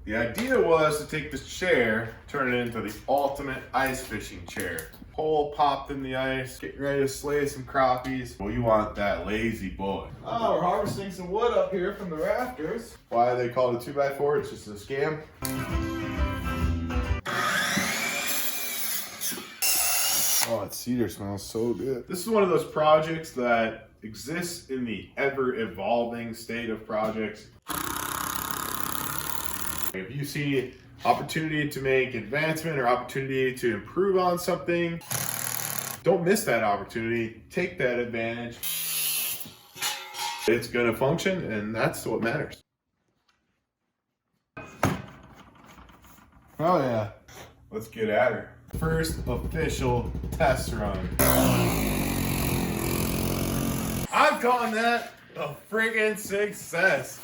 The idea was to take this chair, turn it into the ultimate ice fishing chair. Hole popped in the ice, getting ready to slay some crappies. Well, you want that lazy boy. Oh, we're harvesting some wood up here from the rafters. Why they call it a 2x4? It's just a scam. Oh, that cedar smells so good. This is one of those projects that exists in the ever-evolving state of projects. If you see opportunity to make advancement or opportunity to improve on something, don't miss that opportunity. Take that advantage. It's gonna function, and that's what matters. Oh yeah, let's get at her. First official test run. I'm calling that a friggin' success.